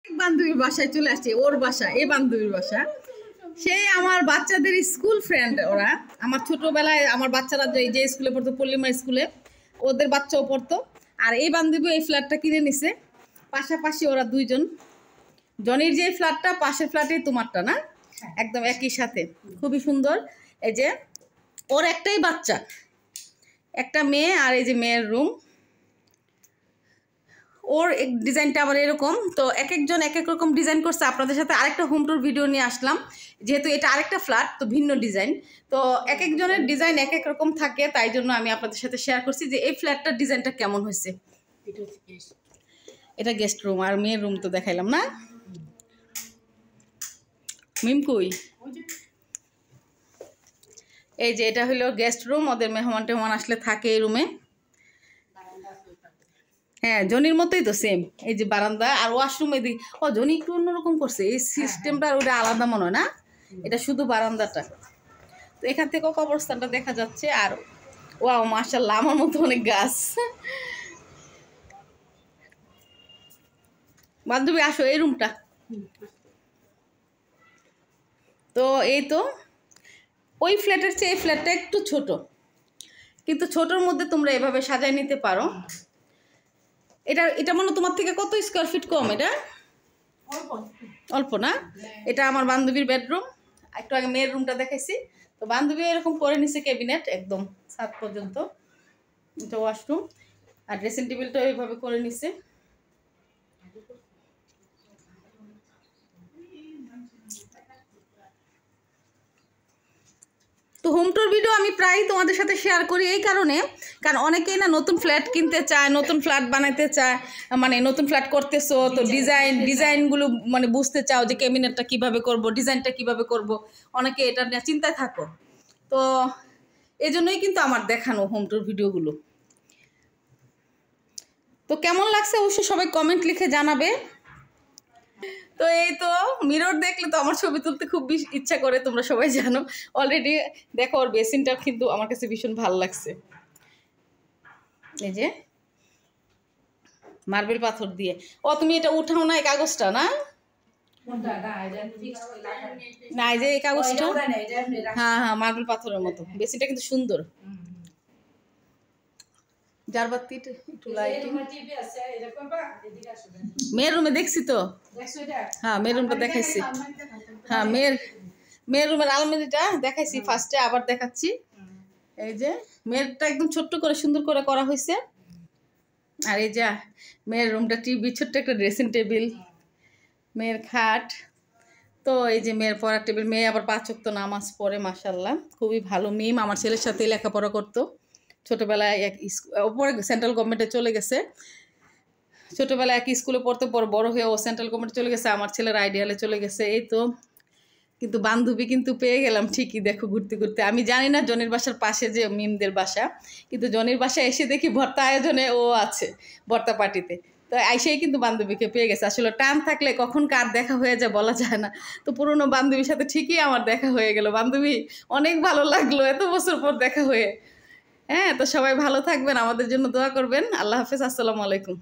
বান্ধবীর বাসায় চলে আসছে, ওর বাসা, এই বান্ধবীর বাসা। সেই আমার বাচ্চাদের স্কুল ফ্রেন্ড ওরা। আমার ছোটবেলায় আমার বাচ্চারা যে স্কুলে পড়তো, পল্লিমা স্কুলে, ওদের বাচ্চাও পড়তো। আর এই বান্ধবী এই ফ্ল্যাটটা কিনে নিছে, পাশাপাশি ওরা দুইজন। জনির যে ফ্ল্যাটটা, পাশের ফ্ল্যাটে তোমারটা না, একদম একই সাথে, খুবই সুন্দর। এই যে ওর একটাই বাচ্চা, একটা মেয়ে, আর এই যে মেয়ের রুম। ওর ডিজাইনটা আবার এরকম। তো এক একজন এক এক রকম ডিজাইন করছে। আপনাদের সাথে আরেকটা হোম টুর ভিডিও নিয়ে আসলাম, যেহেতু এটা আরেকটা ফ্ল্যাট, তো ভিন্ন ডিজাইন। তো এক একজনের ডিজাইন এক এক রকম থাকে, তাই জন্য আমি আপনাদের সাথে শেয়ার করছি যে এই ফ্ল্যাটটার ডিজাইনটা কেমন হয়েছে। এটা গেস্ট রুম, আর মেয়ের রুম তো দেখাইলাম না। মিম কই? এই যে এটা হলো গেস্ট রুম, ওদের মেহমান টেহমান আসলে থাকে এই রুমে। হ্যাঁ, জনির মতোই তো সেম। এই যে বারান্দা আর ওয়াশরুম এদিকে। ও, জনি একটু অন্যরকম করছে, এই সিস্টেমটা ওটা আলাদা মনে হয় না, এটা শুধু বারান্দাটা। তো এখান থেকেও কবরস্থানটা দেখা যাচ্ছে। আর ওয়াও, মাশাআল্লাহ, আমার মতো অনেক গাছ। বান্ধবী আসো, এই রুমটা। তো এই তো ওই ফ্ল্যাটের চেয়ে এই ফ্ল্যাটটা একটু ছোট, কিন্তু ছোটোর মধ্যে তোমরা এভাবে সাজায় নিতে পারো। এটা এটা মনে তোমার থেকে কত স্কোয়ার ফিট কম? এটা অল্প না? এটা আমার বান্ধবীর বেডরুম। একটু আগে মেয়ের রুমটা দেখাইছি। তো বান্ধবী এরকম করে নিছে ক্যাবিনেট একদম ছাদ পর্যন্ত। এটা ওয়াশরুম, আর ড্রেসিং টেবিলটা এইভাবে করে নিছে। তো হোম টুর ভিডিও আমি প্রায়ই তোমাদের সাথে শেয়ার করি এই কারণে, কারণ অনেকেই না নতুন ফ্ল্যাট কিনতে চায়, নতুন ফ্ল্যাট বানাইতে চায়, মানে নতুন ফ্ল্যাট করতেছো, তো ডিজাইনগুলো মানে বুঝতে চাও যে ক্যাবিনেটটা কীভাবে করব, ডিজাইনটা কীভাবে করব, অনেকে এটা নিয়ে চিন্তায় থাকো। তো এই জন্যই কিন্তু আমার দেখানো হোম টুর ভিডিওগুলো। তো কেমন লাগছে অবশ্যই সবাই কমেন্ট লিখে জানাবে। তো এই তো মিরর দেখলে তো আমার ছবি তুলতে খুব ইচ্ছা করে, তোমরা সবাই জানো অলরেডি। দেখো ওর বেসিনটা কিন্তু আমার কাছে ভীষণ ভালো লাগছে। এই যে মার্বেল পাথর দিয়ে। ও, তুমি এটা উঠাও না, এই কাগজটা না? না, এই যে এই কাগজটা, হ্যাঁ হ্যাঁ, মার্বেল পাথরের মতো। বেসিনটা কিন্তু সুন্দর। মেয়ের রুমে দেখছি তো, হ্যাঁ মেয়ের রুমটা দেখাইছি। হ্যাঁ, মেয়ের রুমের আলমারিটা দেখাইছি ফার্স্টে, আবার দেখাচ্ছি। এই যে মেয়েরটা একদম ছোট্ট করে সুন্দর করে করা হয়েছে। আর এই যে মেয়ের রুমটা, টিভি, ছোট্ট একটা ড্রেসিং টেবিল, মেয়ের খাট। তো এই যে মেয়ের পড়ার টেবিল। মেয়ে আবার 5 ওয়াক্ত নামাজ পড়ে, মাশাআল্লাহ, খুবই ভালো। মিম আমার ছেলের সাথে লেখাপড়া করতো ছোটোবেলায়, ওপরে সেন্ট্রাল গভর্নমেন্টে চলে গেছে। ছোটোবেলায় এক স্কুলে পড়তে, বড় হয়ে ও সেন্ট্রাল গভর্নমেন্টে চলে গেছে, আমার ছেলের আইডিয়ালে চলে গেছে। এই তো, কিন্তু বান্ধবী কিন্তু পেয়ে গেলাম ঠিকই। দেখো ঘুরতে ঘুরতে, আমি জানি না জনির বাসার পাশে যে মিমদের বাসা, কিন্তু জনির বাসায় এসে দেখি ভর্তা আয়োজনে ও আছে, ভর্তা পার্টিতে। তো আইসেই কিন্তু বান্ধবীকে পেয়ে গেছে। আসলে টান থাকলে কখন কার দেখা হয়ে যায় বলা যায় না। তো পুরনো বান্ধবীর সাথে ঠিকই আমার দেখা হয়ে গেল। বান্ধবী, অনেক ভালো লাগলো এত বছর পর দেখা হয়ে। হ্যাঁ, তো সবাই ভালো থাকবেন, আমাদের জন্য দোয়া করবেন। আল্লাহ হাফেজ, আসসালামু আলাইকুম।